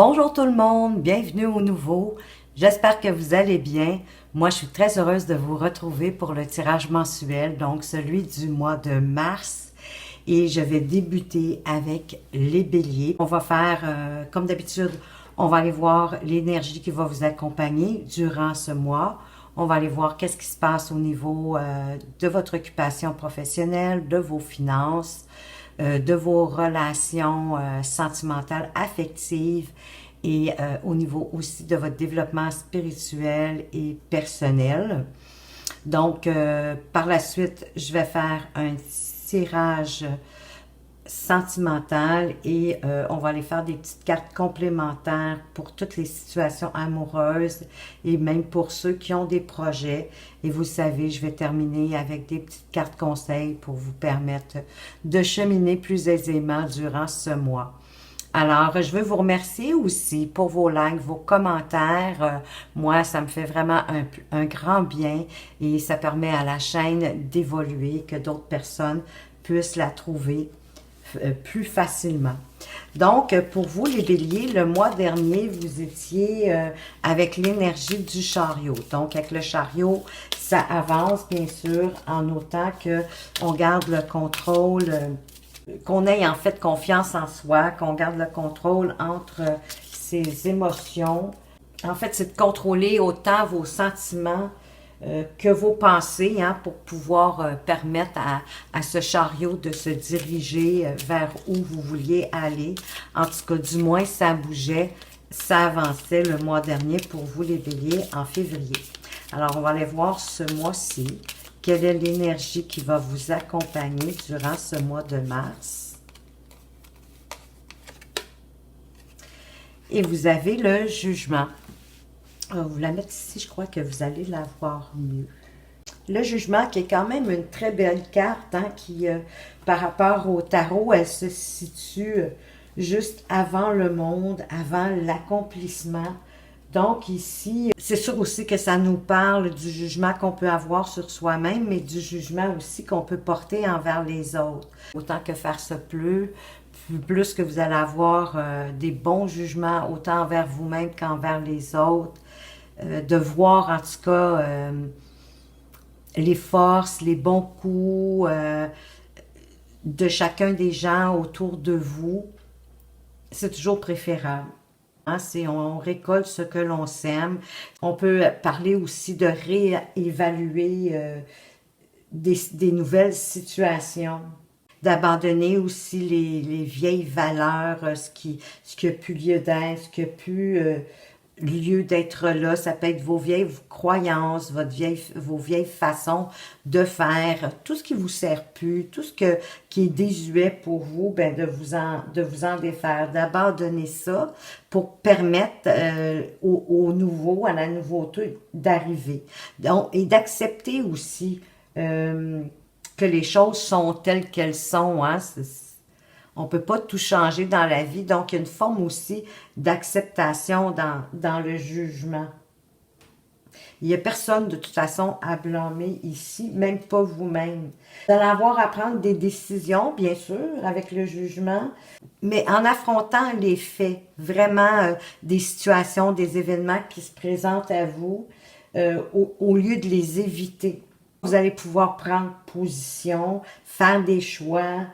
Bonjour tout le monde, bienvenue au nouveau. J'espère que vous allez bien. Moi, je suis très heureuse de vous retrouver pour le tirage mensuel, donc celui du mois de mars. Et je vais débuter avec les béliers. On va faire, comme d'habitude, on va aller voir l'énergie qui va vous accompagner durant ce mois. On va aller voir qu'est-ce qui se passe au niveau de votre occupation professionnelle, de vos finances, de vos relations sentimentales, affectives et au niveau aussi de votre développement spirituel et personnel. Donc, par la suite, je vais faire un tirage sentimental et on va aller faire des petites cartes complémentaires pour toutes les situations amoureuses et même pour ceux qui ont des projets. Et vous savez, je vais terminer avec des petites cartes conseils pour vous permettre de cheminer plus aisément durant ce mois. Alors, je veux vous remercier aussi pour vos likes, vos commentaires. Moi, ça me fait vraiment un grand bien et ça permet à la chaîne d'évoluer, que d'autres personnes puissent la trouver plus facilement. Donc, pour vous, les béliers, le mois dernier, vous étiez avec l'énergie du chariot. Donc, avec le chariot, ça avance, bien sûr, en autant qu'on garde le contrôle, qu'on ait en fait confiance en soi, qu'on garde le contrôle entre ses émotions. En fait, c'est de contrôler autant vos sentiments que vos pensées, hein, pour pouvoir permettre à ce chariot de se diriger vers où vous vouliez aller. En tout cas, du moins, ça bougeait, ça avançait le mois dernier pour vous les béliers en février. Alors, on va aller voir ce mois-ci. Quelle est l'énergie qui va vous accompagner durant ce mois de mars? Et vous avez le jugement. Vous la mettre ici, je crois que vous allez la voir mieux. Le jugement qui est quand même une très belle carte, hein, qui, par rapport au tarot, elle se situe juste avant le monde, avant l'accomplissement. Donc ici, c'est sûr aussi que ça nous parle du jugement qu'on peut avoir sur soi-même, mais du jugement aussi qu'on peut porter envers les autres. Autant que faire se peut, plus que vous allez avoir des bons jugements, autant envers vous-même qu'envers les autres. De voir en tout cas les forces, les bons coups de chacun des gens autour de vous, c'est toujours préférable. Hein, on récolte ce que l'on sème. On peut parler aussi de réévaluer des nouvelles situations, d'abandonner aussi les vieilles valeurs, ce qui a plus lieu d'être, ce qui a plus lieu d'être là. Ça peut être vos vieilles croyances, vos vieilles façons de faire, tout ce qui vous sert plus, tout ce qui est désuet pour vous, ben de vous en défaire, d'abandonner ça pour permettre au nouveau, à la nouveauté d'arriver. Donc, et d'accepter aussi que les choses sont telles qu'elles sont, hein. On ne peut pas tout changer dans la vie, donc il y a une forme aussi d'acceptation dans le jugement. Il n'y a personne de toute façon à blâmer ici, même pas vous-même. Vous allez avoir à prendre des décisions, bien sûr, avec le jugement, mais en affrontant les faits, vraiment des situations, des événements qui se présentent à vous, au lieu de les éviter. Vous allez pouvoir prendre position, faire des choix,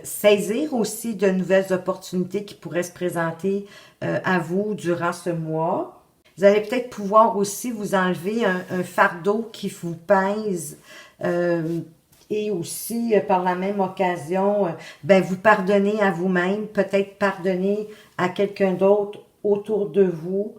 saisir aussi de nouvelles opportunités qui pourraient se présenter à vous durant ce mois. Vous allez peut-être pouvoir aussi vous enlever un fardeau qui vous pèse et aussi, par la même occasion, ben, vous pardonner à vous-même, peut-être pardonner à quelqu'un d'autre autour de vous.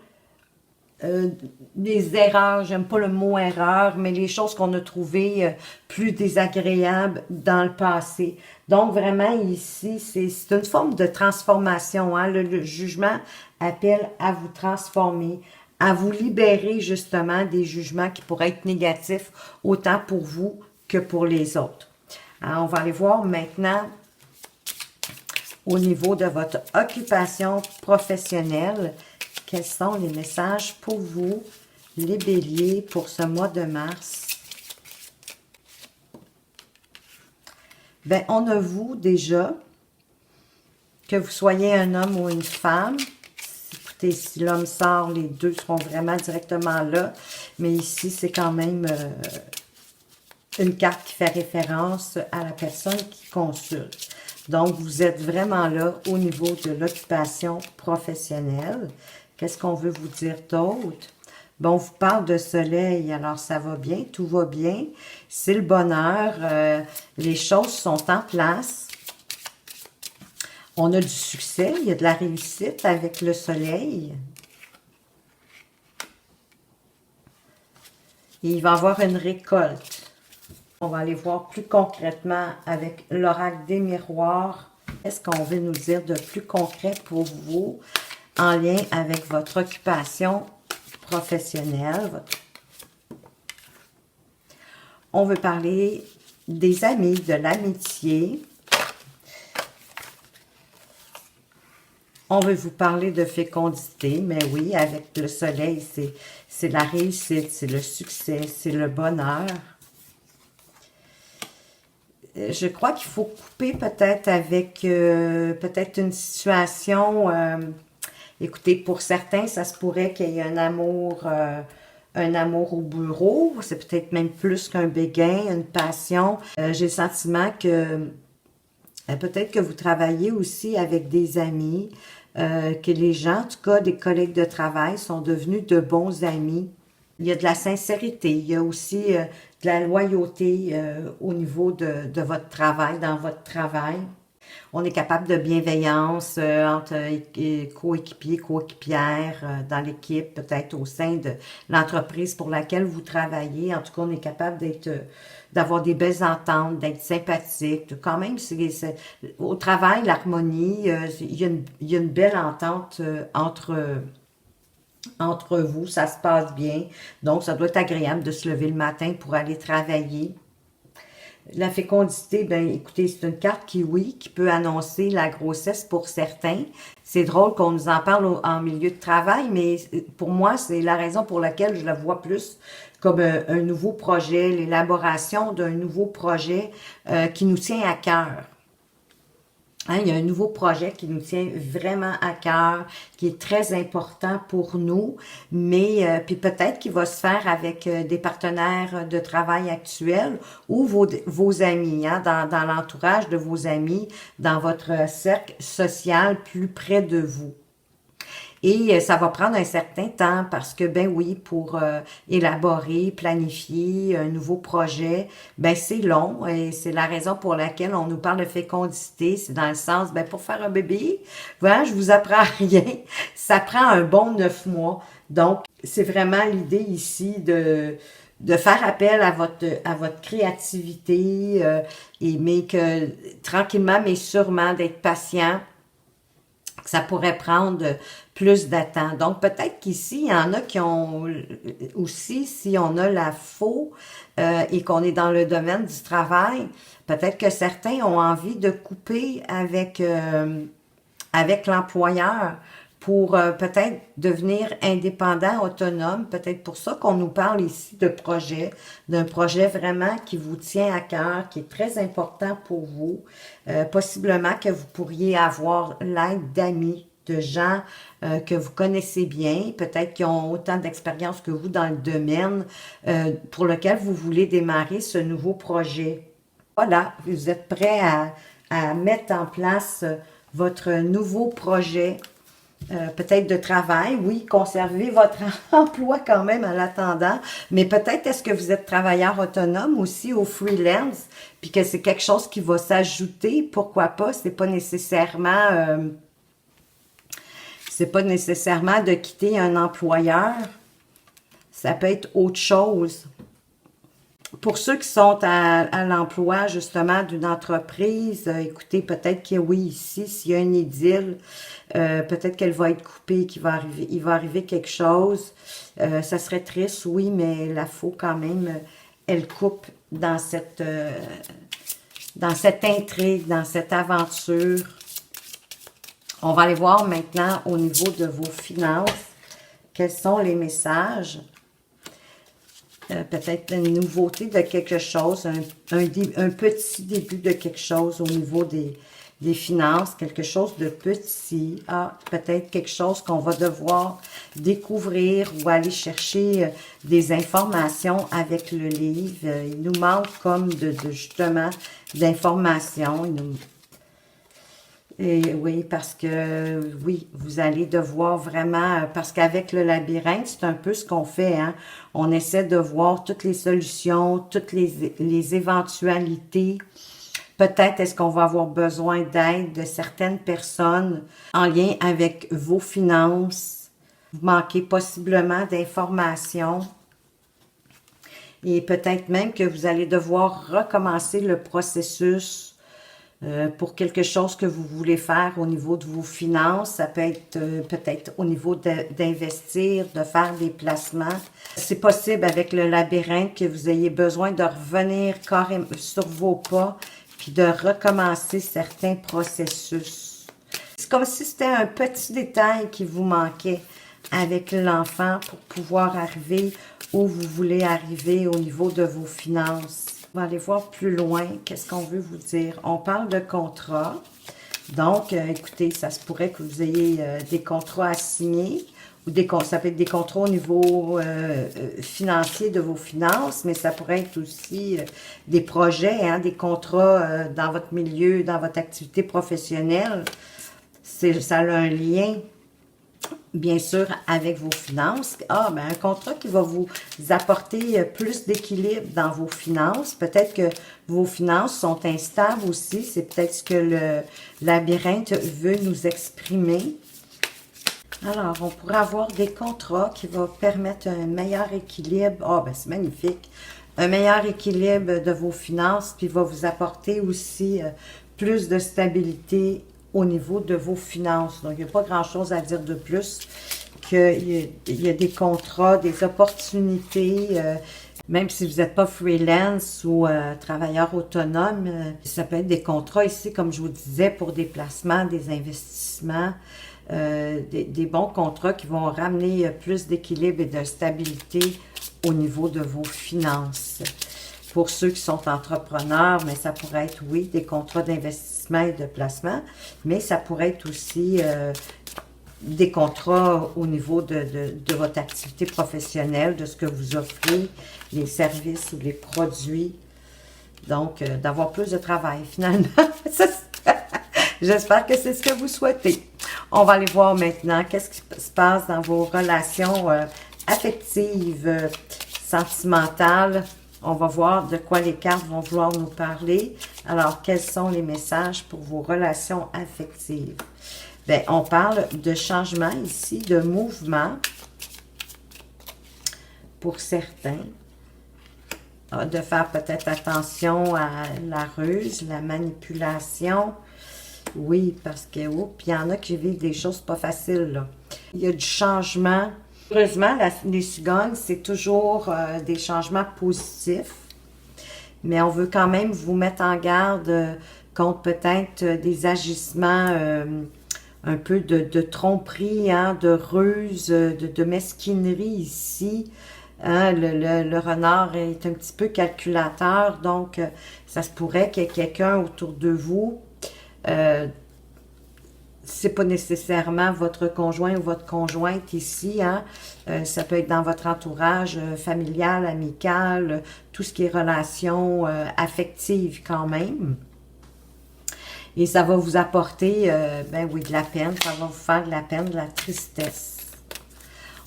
Des erreurs, j'aime pas le mot erreur, mais les choses qu'on a trouvées plus désagréables dans le passé. Donc vraiment ici, c'est une forme de transformation, hein? Le jugement appelle à vous transformer, à vous libérer justement des jugements qui pourraient être négatifs, autant pour vous que pour les autres. Alors, on va aller voir maintenant au niveau de votre occupation professionnelle. Quels sont les messages pour vous, les béliers, pour ce mois de mars? Bien, on avoue déjà que vous soyez un homme ou une femme, écoutez, si l'homme sort, les deux seront vraiment directement là. Mais ici, c'est quand même une carte qui fait référence à la personne qui consulte. Donc, vous êtes vraiment là au niveau de l'occupation professionnelle. Qu'est-ce qu'on veut vous dire d'autre? Bon, on vous parle de soleil, alors ça va bien, tout va bien. C'est le bonheur, les choses sont en place. On a du succès, il y a de la réussite avec le soleil. Et il va y avoir une récolte. On va aller voir plus concrètement avec l'oracle des miroirs. Qu'est-ce qu'on veut nous dire de plus concret pour vous en lien avec votre occupation professionnelle? On veut parler des amis, de l'amitié. On veut vous parler de fécondité, mais oui, avec le soleil, c'est la réussite, c'est le succès, c'est le bonheur. Je crois qu'il faut couper peut-être avec peut-être une situation. Écoutez, pour certains, ça se pourrait qu'il y ait un amour au bureau. C'est peut-être même plus qu'un béguin, une passion. J'ai le sentiment que peut-être que vous travaillez aussi avec des amis, que les gens, en tout cas des collègues de travail, sont devenus de bons amis. Il y a de la sincérité, il y a aussi de la loyauté au niveau de votre travail, dans votre travail. On est capable de bienveillance entre coéquipiers, coéquipières, dans l'équipe, peut-être au sein de l'entreprise pour laquelle vous travaillez. En tout cas, on est capable d'avoir des belles ententes, d'être sympathique. Quand même, au travail, l'harmonie, il y a une belle entente entre vous, ça se passe bien. Donc, ça doit être agréable de se lever le matin pour aller travailler. La fécondité, ben écoutez, c'est une carte qui, oui, qui peut annoncer la grossesse pour certains. C'est drôle qu'on nous en parle en milieu de travail, mais pour moi, c'est la raison pour laquelle je le vois plus comme un nouveau projet, l'élaboration d'un nouveau projet qui nous tient à cœur. Hein, il y a un nouveau projet qui nous tient vraiment à cœur, qui est très important pour nous, mais puis peut-être qu'il va se faire avec des partenaires de travail actuels ou vos amis, hein, dans l'entourage de vos amis, dans votre cercle social plus près de vous. Et ça va prendre un certain temps parce que, ben oui, pour élaborer, planifier un nouveau projet, ben c'est long et c'est la raison pour laquelle on nous parle de fécondité. C'est dans le sens, ben pour faire un bébé, voilà, je vous apprends rien. Ça prend un bon 9 mois. Donc, c'est vraiment l'idée ici de faire appel à votre créativité, mais que tranquillement, mais sûrement d'être patient. Ça pourrait prendre plus de temps. Donc, peut-être qu'ici, il y en a qui ont aussi, si on a la faux et qu'on est dans le domaine du travail, peut-être que certains ont envie de couper avec l'employeur pour peut-être devenir indépendant, autonome. Peut-être pour ça qu'on nous parle ici de projet, d'un projet vraiment qui vous tient à cœur, qui est très important pour vous. Possiblement que vous pourriez avoir l'aide d'amis, de gens que vous connaissez bien, peut-être qui ont autant d'expérience que vous dans le domaine pour lequel vous voulez démarrer ce nouveau projet. Voilà, vous êtes prêt à mettre en place votre nouveau projet. Peut-être de travail, oui, conservez votre emploi quand même en l'attendant, mais peut-être est-ce que vous êtes travailleur autonome aussi au freelance, puis que c'est quelque chose qui va s'ajouter, pourquoi pas, c'est pas nécessairement de quitter un employeur, ça peut être autre chose. Pour ceux qui sont à l'emploi, justement, d'une entreprise, écoutez, peut-être que oui, ici, s'il y a une idylle, peut-être qu'elle va être coupée, il va arriver quelque chose. Ça serait triste, oui, mais la faux, quand même, elle coupe dans cette intrigue, dans cette aventure. On va aller voir maintenant au niveau de vos finances, quels sont les messages. Peut-être une nouveauté de quelque chose, un petit début de quelque chose au niveau des finances, quelque chose de petit. Ah, peut-être quelque chose qu'on va devoir découvrir ou aller chercher des informations avec le livre. Il nous manque comme justement d'informations. Et oui, parce que, oui, vous allez devoir vraiment, parce qu'avec le labyrinthe, c'est un peu ce qu'on fait, hein. On essaie de voir toutes les solutions, toutes les éventualités. Peut-être est-ce qu'on va avoir besoin d'aide de certaines personnes en lien avec vos finances. Vous manquez possiblement d'informations. Et peut-être même que vous allez devoir recommencer le processus pour quelque chose que vous voulez faire au niveau de vos finances. Ça peut être peut-être au niveau d'investir, de faire des placements. C'est possible avec le labyrinthe que vous ayez besoin de revenir carrément sur vos pas puis de recommencer certains processus. C'est comme si c'était un petit détail qui vous manquait avec l'enfant pour pouvoir arriver où vous voulez arriver au niveau de vos finances. On va aller voir plus loin. Qu'est-ce qu'on veut vous dire? On parle de contrat. Donc, écoutez, ça se pourrait que vous ayez des contrats à signer. Ou ça peut être des contrats au niveau financier de vos finances, mais ça pourrait être aussi des projets, hein, des contrats dans votre milieu, dans votre activité professionnelle. Ça a un lien bien sûr, avec vos finances. Ah, ben un contrat qui va vous apporter plus d'équilibre dans vos finances. Peut-être que vos finances sont instables aussi. C'est peut-être ce que le labyrinthe veut nous exprimer. Alors, on pourrait avoir des contrats qui vont permettre un meilleur équilibre. Ah, ben c'est magnifique. Un meilleur équilibre de vos finances, puis va vous apporter aussi plus de stabilité au niveau de vos finances. Donc, il n'y a pas grand-chose à dire de plus qu'il y a des contrats, des opportunités, même si vous n'êtes pas freelance ou travailleur autonome, ça peut être des contrats ici, comme je vous disais, pour des placements, des investissements, des bons contrats qui vont ramener plus d'équilibre et de stabilité au niveau de vos finances. Pour ceux qui sont entrepreneurs, mais ça pourrait être, oui, des contrats d'investissement et de placement, mais ça pourrait être aussi des contrats au niveau de votre activité professionnelle, de ce que vous offrez, les services ou les produits. Donc, d'avoir plus de travail, finalement. J'espère que c'est ce que vous souhaitez. On va aller voir maintenant qu'est-ce qui se passe dans vos relations affectives, sentimentales. On va voir de quoi les cartes vont vouloir nous parler. Alors, quels sont les messages pour vos relations affectives? Bien, on parle de changement ici, de mouvement pour certains. De faire peut-être attention à la ruse, la manipulation. Oui, parce que, puis il y en a qui vivent des choses pas faciles, là. Il y a du changement. Heureusement, les cigognes, c'est toujours des changements positifs, mais on veut quand même vous mettre en garde contre peut-être des agissements un peu de tromperie, hein, de ruse, de mesquinerie ici. Hein, le renard est un petit peu calculateur, donc ça se pourrait qu'il y ait quelqu'un autour de vous. C'est pas nécessairement votre conjoint ou votre conjointe ici, hein. Ça peut être dans votre entourage familial, amical, tout ce qui est relations affectives quand même. Et ça va vous apporter, ben oui, de la peine, ça va vous faire de la peine, de la tristesse.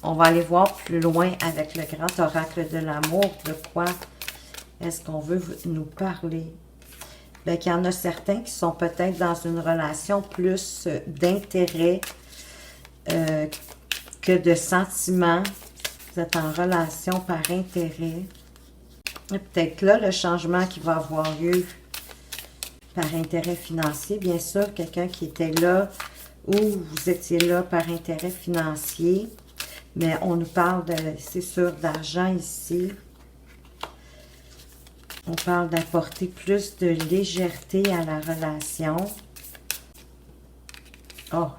On va aller voir plus loin avec le grand oracle de l'amour, de quoi est-ce qu'on veut nous parler. Bien, qu'il y en a certains qui sont peut-être dans une relation plus d'intérêt que de sentiments. Vous êtes en relation par intérêt. Peut-être là, le changement qui va avoir lieu par intérêt financier, bien sûr, quelqu'un qui était là ou vous étiez là par intérêt financier. Mais on nous parle, c'est sûr, d'argent ici. On parle d'apporter plus de légèreté à la relation. Oh,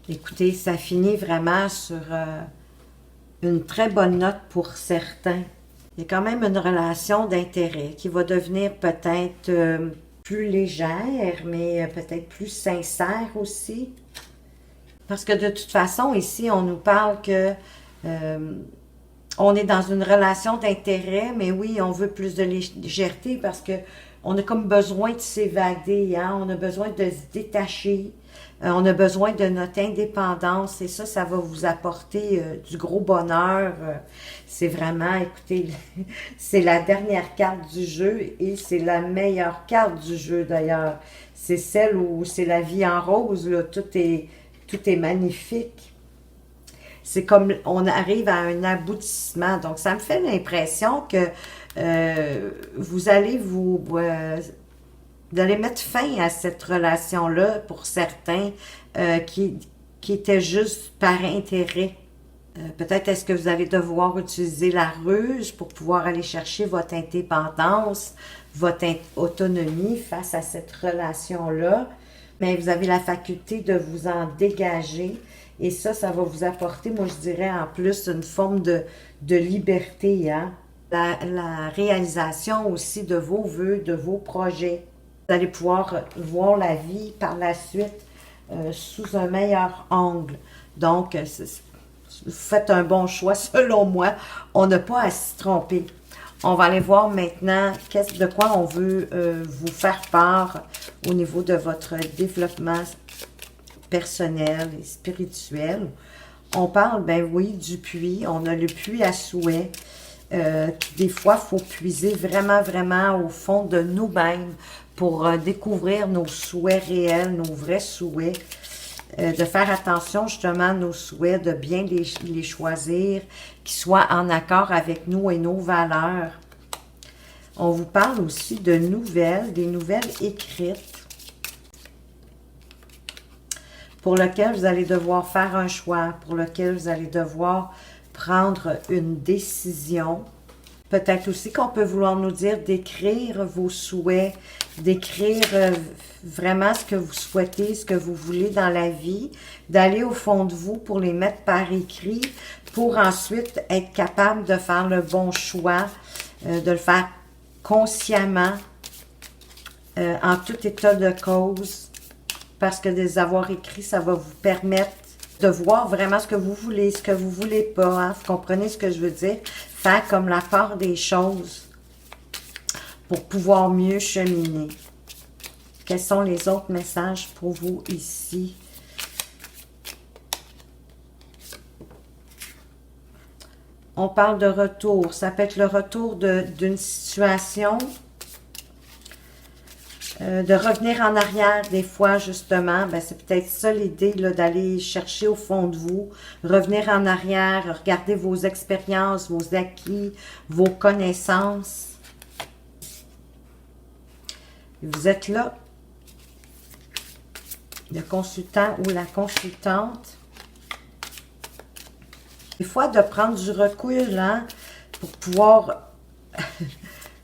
écoutez, ça finit vraiment sur une très bonne note pour certains. Il y a quand même une relation d'intérêt qui va devenir peut-être plus légère, mais peut-être plus sincère aussi. Parce que de toute façon, ici, on nous parle que on est dans une relation d'intérêt, mais oui, on veut plus de légèreté parce que on a comme besoin de s'évader, hein? On a besoin de se détacher, on a besoin de notre indépendance et ça va vous apporter du gros bonheur. C'est vraiment, écoutez, c'est la dernière carte du jeu et c'est la meilleure carte du jeu d'ailleurs. C'est celle où c'est la vie en rose, là, tout est magnifique. C'est comme on arrive à un aboutissement. Donc, ça me fait l'impression que vous allez vous allez mettre fin à cette relation-là pour certains qui était juste par intérêt. Peut-être est-ce que vous allez devoir utiliser la ruse pour pouvoir aller chercher votre indépendance, votre autonomie face à cette relation-là. Mais vous avez la faculté de vous en dégager. Et ça va vous apporter, moi je dirais en plus, une forme de liberté. Hein? La réalisation aussi de vos vœux, de vos projets. Vous allez pouvoir voir la vie par la suite sous un meilleur angle. Donc, vous faites un bon choix selon moi. On n'a pas à s'y tromper. On va aller voir maintenant de quoi on veut vous faire part au niveau de votre développement personnel et spirituel. On parle, ben oui, du puits. On a le puits à souhait. Des fois, il faut puiser vraiment, vraiment au fond de nous-mêmes pour découvrir nos souhaits réels, nos vrais souhaits. De faire attention justement à nos souhaits, de bien les choisir, qu'ils soient en accord avec nous et nos valeurs. On vous parle aussi de nouvelles, des nouvelles écrites pour lesquelles vous allez devoir faire un choix, pour lesquelles vous allez devoir prendre une décision. Peut-être aussi qu'on peut vouloir nous dire d'écrire vos souhaits, d'écrire vraiment ce que vous souhaitez, ce que vous voulez dans la vie, d'aller au fond de vous pour les mettre par écrit, pour ensuite être capable de faire le bon choix, de le faire consciemment, en tout état de cause, parce que de les avoir écrits, ça va vous permettre de voir vraiment ce que vous voulez, ce que vous voulez pas. Hein? Vous comprenez ce que je veux dire? Faire comme la part des choses pour pouvoir mieux cheminer. Quels sont les autres messages pour vous ici? On parle de retour. Ça peut être le retour d'une situation, de revenir en arrière des fois, justement. Ben, c'est peut-être ça l'idée, d'aller chercher au fond de vous, revenir en arrière, regarder vos expériences, vos acquis, vos connaissances. Vous êtes là, le consultant ou la consultante. Des fois, de prendre du recul, hein, pour pouvoir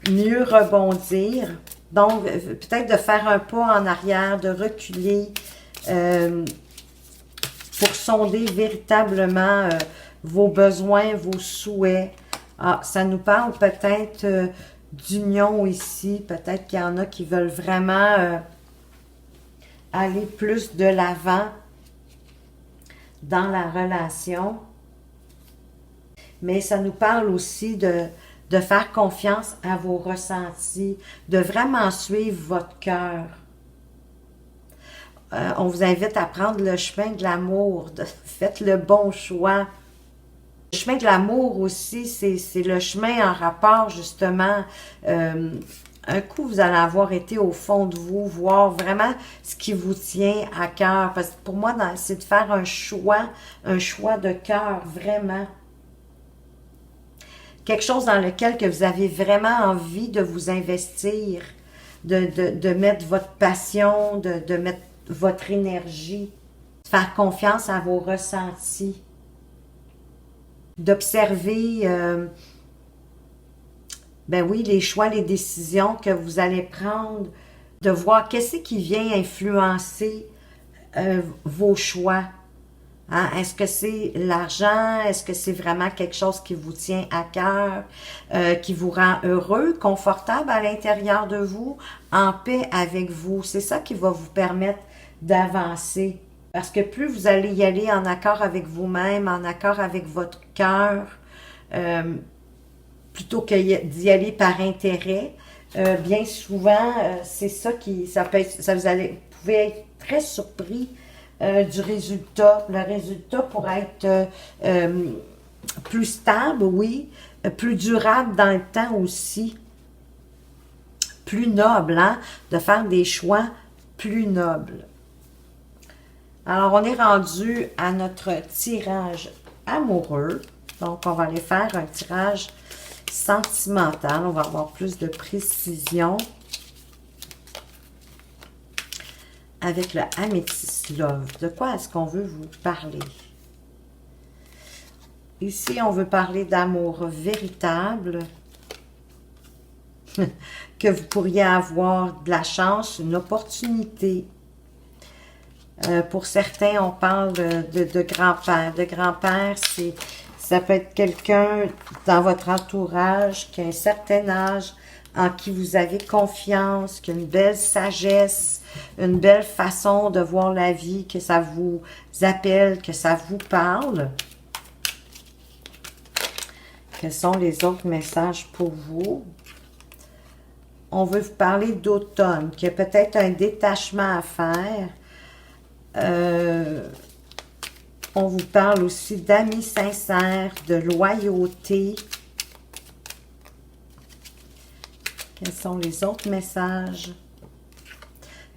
mieux rebondir. Donc, peut-être de faire un pas en arrière, de reculer pour sonder véritablement vos besoins, vos souhaits. Ah, ça nous parle peut-être d'union ici. Peut-être qu'il y en a qui veulent vraiment aller plus de l'avant dans la relation. Mais ça nous parle aussi de faire confiance à vos ressentis, de vraiment suivre votre cœur. On vous invite à prendre le chemin de l'amour, faites le bon choix. Le chemin de l'amour aussi, c'est le chemin en rapport justement. Un coup, vous allez avoir été au fond de vous, voir vraiment ce qui vous tient à cœur. Parce que pour moi, c'est de faire un choix de cœur, vraiment. Quelque chose dans lequel que vous avez vraiment envie de vous investir, de mettre votre passion, de mettre votre énergie, de faire confiance à vos ressentis, d'observer, ben oui, les choix, les décisions que vous allez prendre, de voir qu'est-ce qui vient influencer vos choix. Hein? Est-ce que c'est l'argent? Est-ce que c'est vraiment quelque chose qui vous tient à cœur, qui vous rend heureux, confortable à l'intérieur de vous, en paix avec vous? C'est ça qui va vous permettre d'avancer. Parce que plus vous allez y aller en accord avec vous-même, en accord avec votre cœur, plutôt que d'y aller par intérêt, bien souvent, c'est ça qui, ça peut être, ça vous pouvez être très surpris du résultat. Le résultat pourrait être plus stable, oui, plus durable dans le temps aussi, plus noble, hein, de faire des choix plus nobles. Alors, on est rendu à notre tirage amoureux. Donc, on va aller faire un tirage sentimental. On va avoir plus de précision avec le Amethyst Love. De quoi est-ce qu'on veut vous parler? Ici, on veut parler d'amour véritable, que vous pourriez avoir de la chance, une opportunité. Pour certains, on parle de grand-père. De grand-père, ça peut être quelqu'un dans votre entourage qui a un certain âge, en qui vous avez confiance, qui a une belle sagesse, une belle façon de voir la vie, que ça vous appelle, que ça vous parle. Quels sont les autres messages pour vous? On veut vous parler d'automne, qu'il y a peut-être un détachement à faire. On vous parle aussi d'amis sincères, de loyauté. Quels sont les autres messages?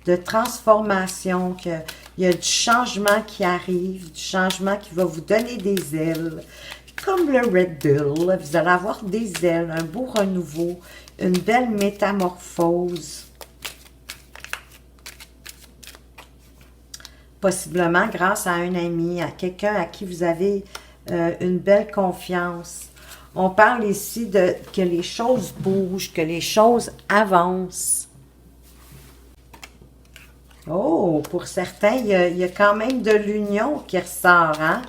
De transformation, qu'il y a du changement qui arrive, du changement qui va vous donner des ailes. Comme le Red Bull, vous allez avoir des ailes, un beau renouveau, une belle métamorphose. Possiblement grâce à un ami, à quelqu'un à qui vous avez une belle confiance. On parle ici de que les choses bougent, que les choses avancent. Oh, pour certains, il y a quand même de l'union qui ressort, hein?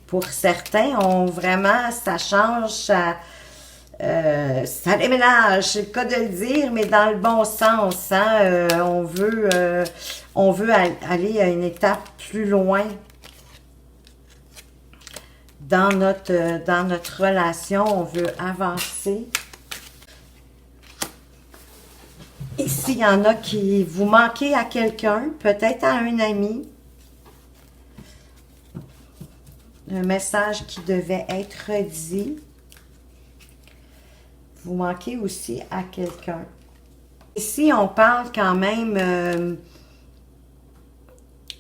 Pour certains, ça change, ça déménage, c'est le cas de le dire, mais dans le bon sens, hein? On veut aller à une étape plus loin dans notre relation, on veut avancer. Ici, il y en a qui vous manquez à quelqu'un, peut-être à un ami. Un message qui devait être dit. Vous manquez aussi à quelqu'un. Ici, on parle quand même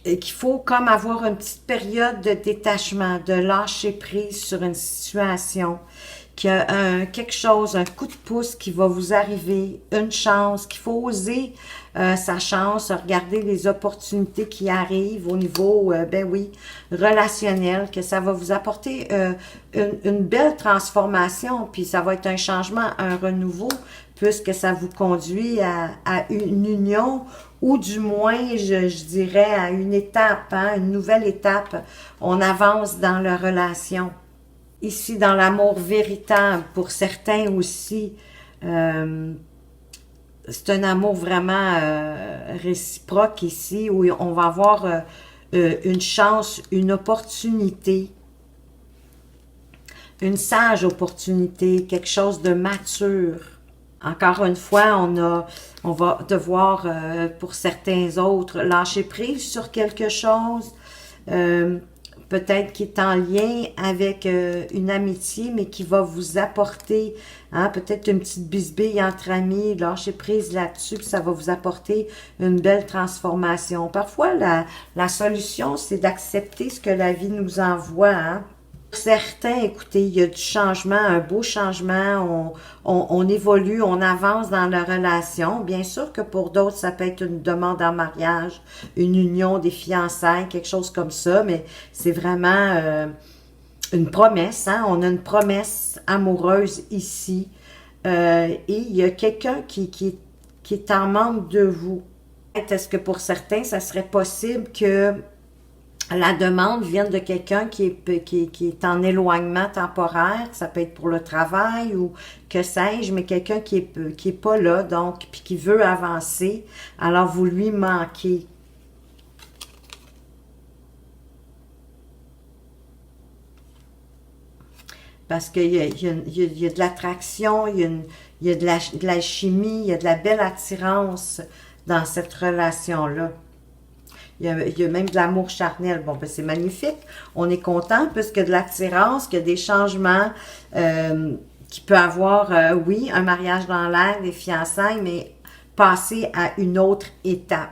qu'il faut comme avoir une petite période de détachement, de lâcher prise sur une situation, qu'il y a quelque chose, un coup de pouce qui va vous arriver, une chance, qu'il faut oser sa chance, regarder les opportunités qui arrivent au niveau, ben oui, relationnel, que ça va vous apporter une belle transformation, puis ça va être un changement, un renouveau, puisque ça vous conduit à une union, ou du moins, je dirais, à une étape, hein, une nouvelle étape. On avance dans la relation. Ici, dans l'amour véritable, pour certains aussi, c'est un amour vraiment réciproque ici, où on va avoir une chance, une opportunité, une sage opportunité, quelque chose de mature. Encore une fois, on va devoir, pour certains autres, lâcher prise sur quelque chose, peut-être qui est en lien avec une amitié, mais qui va vous apporter, hein, peut-être une petite bisbille entre amis, lâcher prise là-dessus, puis ça va vous apporter une belle transformation. Parfois, la solution, c'est d'accepter ce que la vie nous envoie, hein. Certains, écoutez, il y a du changement, un beau changement, on évolue, on avance dans la relation. Bien sûr que pour d'autres, ça peut être une demande en mariage, une union, des fiançailles, quelque chose comme ça, mais c'est vraiment une promesse, hein? On a une promesse amoureuse ici. Et il y a quelqu'un qui est en manque de vous. Est-ce que pour certains, ça serait possible que la demande vient de quelqu'un qui est en éloignement temporaire, ça peut être pour le travail ou que sais-je, mais quelqu'un qui est pas là, donc, puis qui veut avancer, alors vous lui manquez. Parce qu'il y a de l'attraction, il y a de la chimie, il y a de la belle attirance dans cette relation-là. Il y a même de l'amour charnel. Bon, ben c'est magnifique. On est content puisque de l'attirance, qu'il y a des changements, qu'il peut avoir, oui, un mariage dans l'air, des fiançailles, mais passer à une autre étape.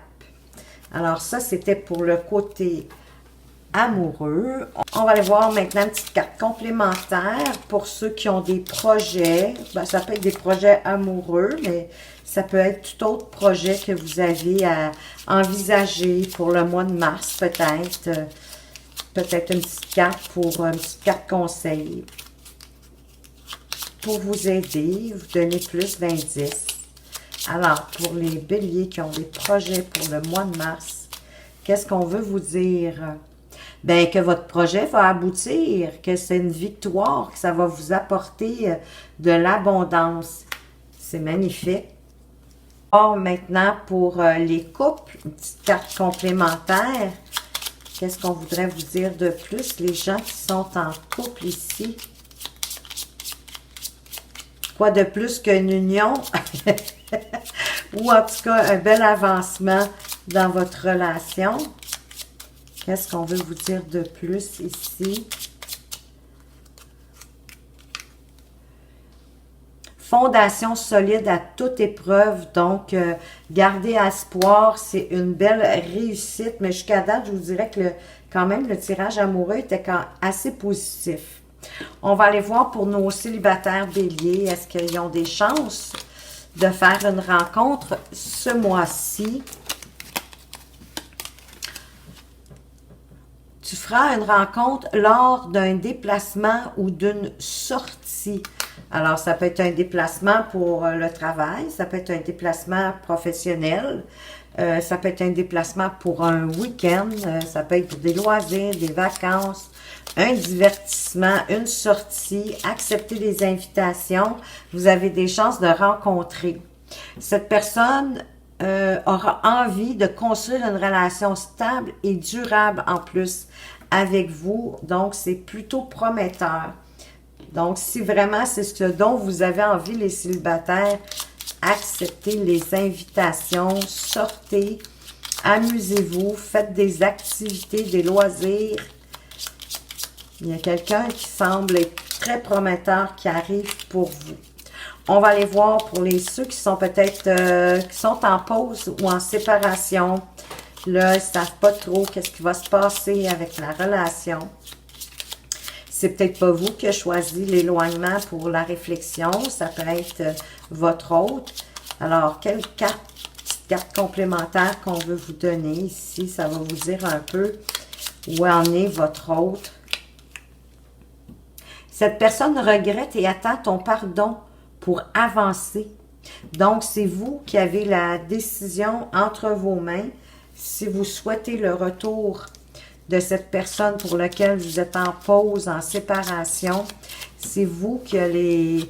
Alors ça, c'était pour le côté amoureux. On va aller voir maintenant une petite carte complémentaire pour ceux qui ont des projets. Ben, ça peut être des projets amoureux, mais ça peut être tout autre projet que vous avez à envisager pour le mois de mars, peut-être. Peut-être une petite carte pour une petite carte conseil pour vous aider, vous donner plus d'indices. Alors, pour les béliers qui ont des projets pour le mois de mars, qu'est-ce qu'on veut vous dire? Bien, que votre projet va aboutir, que c'est une victoire, que ça va vous apporter de l'abondance. C'est magnifique. Or, maintenant, pour les couples, une petite carte complémentaire. Qu'est-ce qu'on voudrait vous dire de plus? Les gens qui sont en couple ici. Quoi de plus qu'une union? Ou en tout cas, un bel avancement dans votre relation. Qu'est-ce qu'on veut vous dire de plus ici? Fondation solide à toute épreuve. Donc, gardez espoir. C'est une belle réussite. Mais jusqu'à date, je vous dirais que quand même, le tirage amoureux était assez positif. On va aller voir pour nos célibataires béliers. Est-ce qu'ils ont des chances de faire une rencontre ce mois-ci? Tu feras une rencontre lors d'un déplacement ou d'une sortie. Alors, ça peut être un déplacement pour le travail, ça peut être un déplacement professionnel, ça peut être un déplacement pour un week-end, ça peut être pour des loisirs, des vacances, un divertissement, une sortie, accepter des invitations. Vous avez des chances de rencontrer. Cette personne aura envie de construire une relation stable et durable en plus avec vous. Donc, c'est plutôt prometteur. Donc, si vraiment c'est ce dont vous avez envie, les célibataires, acceptez les invitations, sortez, amusez-vous, faites des activités, des loisirs. Il y a quelqu'un qui semble être très prometteur qui arrive pour vous. On va aller voir pour ceux qui sont peut-être qui sont en pause ou en séparation. Là, ils ne savent pas trop qu'est-ce qui va se passer avec la relation. C'est peut-être pas vous qui avez choisi l'éloignement pour la réflexion. Ça peut être votre hôte. Alors, quelle petite carte complémentaire qu'on veut vous donner ici? Ça va vous dire un peu où en est votre hôte. Cette personne regrette et attend ton pardon pour avancer. Donc, c'est vous qui avez la décision entre vos mains. Si vous souhaitez le retour de cette personne pour laquelle vous êtes en pause, en séparation, c'est vous qui avez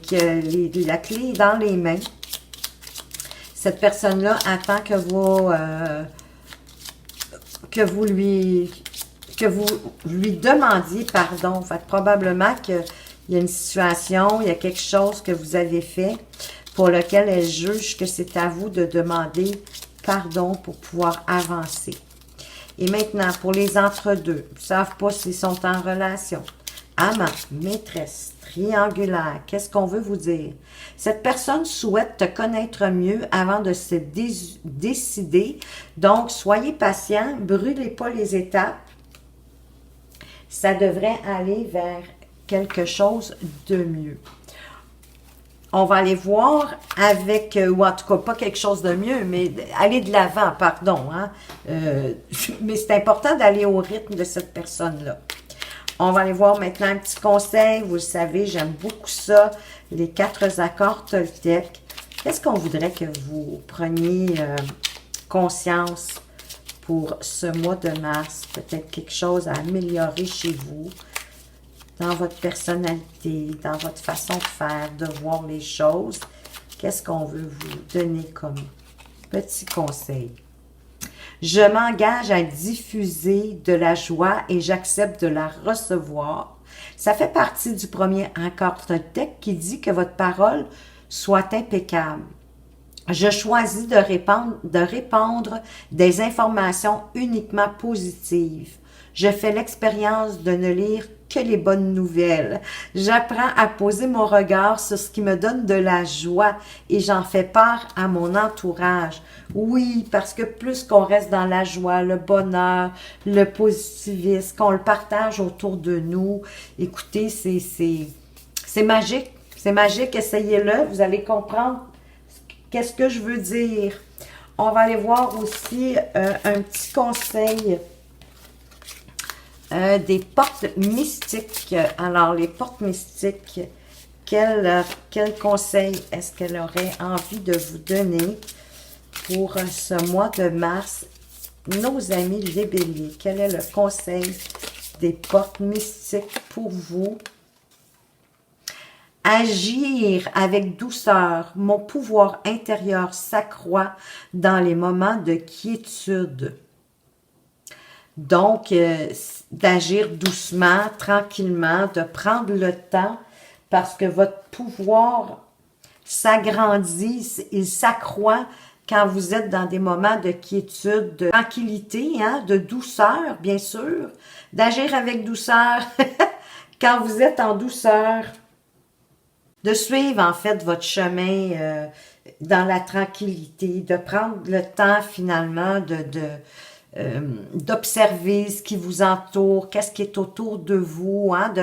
la clé dans les mains. Cette personne-là attend que vous lui demandiez pardon. Fait probablement qu'il y a une situation, il y a quelque chose que vous avez fait pour lequel elle juge que c'est à vous de demander pardon pour pouvoir avancer. Et maintenant, pour les entre-deux, ils ne savent pas s'ils sont en relation. Amant, maîtresse, triangulaire, qu'est-ce qu'on veut vous dire? Cette personne souhaite te connaître mieux avant de se décider. Donc, soyez patient, brûlez pas les étapes. Ça devrait aller vers quelque chose de mieux. On va aller voir avec, ou en tout cas pas quelque chose de mieux, mais aller de l'avant, pardon. Hein? Mais c'est important d'aller au rythme de cette personne-là. On va aller voir maintenant un petit conseil. Vous le savez, j'aime beaucoup ça. Les 4 accords Toltec. Qu'est-ce qu'on voudrait que vous preniez conscience pour ce mois de mars. Peut-être quelque chose à améliorer chez vous, dans votre personnalité, dans votre façon de faire, de voir les choses. Qu'est-ce qu'on veut vous donner comme petit conseil? Je m'engage à diffuser de la joie et j'accepte de la recevoir. Ça fait partie du premier encore un texte qui dit que votre parole soit impeccable. Je choisis de répandre des informations uniquement positives. Je fais l'expérience de ne lire que les bonnes nouvelles. J'apprends à poser mon regard sur ce qui me donne de la joie et j'en fais part à mon entourage. Oui, parce que plus qu'on reste dans la joie, le bonheur, le positivisme, qu'on le partage autour de nous, écoutez, c'est magique. C'est magique, essayez-le, vous allez comprendre qu'est-ce que je veux dire. On va aller voir aussi un petit conseil des portes mystiques. Alors, les portes mystiques, quel conseil est-ce qu'elle aurait envie de vous donner pour ce mois de mars? Nos amis les béliers, quel est le conseil des portes mystiques pour vous? Agir avec douceur, mon pouvoir intérieur s'accroît dans les moments de quiétude. Donc, d'agir doucement, tranquillement, de prendre le temps parce que votre pouvoir s'agrandit, il s'accroît quand vous êtes dans des moments de quiétude, de tranquillité, hein, de douceur, bien sûr. D'agir avec douceur quand vous êtes en douceur. De suivre, en fait, votre chemin dans la tranquillité, de prendre le temps, finalement, d'observer ce qui vous entoure, qu'est-ce qui est autour de vous, hein,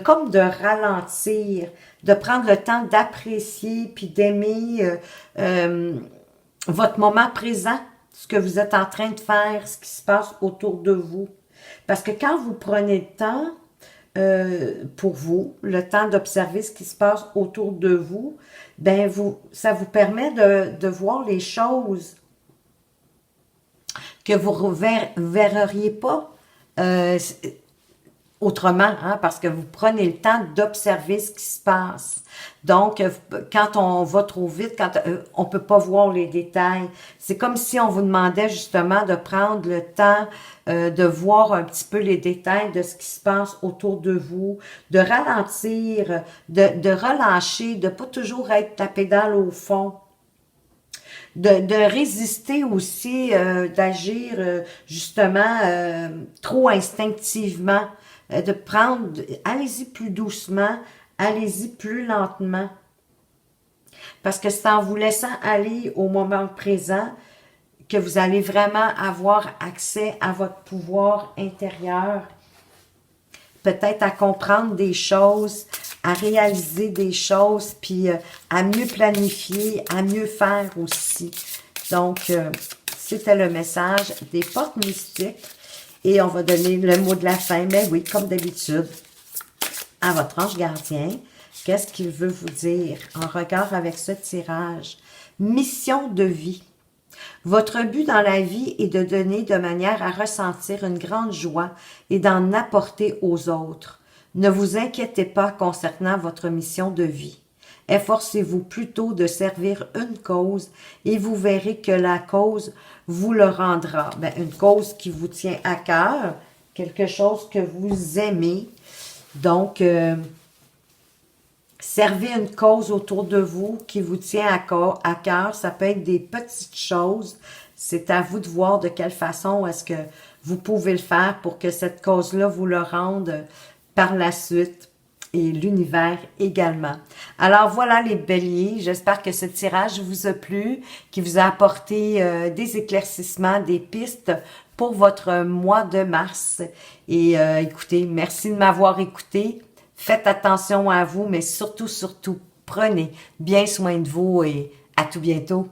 comme de ralentir, de prendre le temps d'apprécier puis d'aimer votre moment présent, ce que vous êtes en train de faire, ce qui se passe autour de vous. Parce que quand vous prenez le temps pour vous, le temps d'observer ce qui se passe autour de vous, ben ça vous permet de voir les choses que vous ne verriez pas autrement, hein, parce que vous prenez le temps d'observer ce qui se passe. Donc, quand on va trop vite, quand on peut pas voir les détails, c'est comme si on vous demandait justement de prendre le temps de voir un petit peu les détails de ce qui se passe autour de vous, de ralentir, de relâcher, de pas toujours être la pédale au fond. De résister aussi, d'agir justement trop instinctivement, de prendre, allez-y plus doucement, allez-y plus lentement. Parce que c'est en vous laissant aller au moment présent que vous allez vraiment avoir accès à votre pouvoir intérieur. Peut-être à comprendre des choses, à réaliser des choses, puis à mieux planifier, à mieux faire aussi. Donc, c'était le message des portes mystiques. Et on va donner le mot de la fin, mais oui, comme d'habitude, à votre ange gardien. Qu'est-ce qu'il veut vous dire en regard avec ce tirage? Mission de vie. Votre but dans la vie est de donner de manière à ressentir une grande joie et d'en apporter aux autres. Ne vous inquiétez pas concernant votre mission de vie. Efforcez-vous plutôt de servir une cause et vous verrez que la cause vous le rendra. Ben, une cause qui vous tient à cœur, quelque chose que vous aimez. Donc, servez une cause autour de vous qui vous tient à cœur. Ça peut être des petites choses. C'est à vous de voir de quelle façon est-ce que vous pouvez le faire pour que cette cause-là vous le rende par la suite. Et l'univers également. Alors voilà les béliers, j'espère que ce tirage vous a plu, qui vous a apporté des éclaircissements, des pistes pour votre mois de mars. Et écoutez, merci de m'avoir écouté. Faites attention à vous, mais surtout, prenez bien soin de vous et à tout bientôt.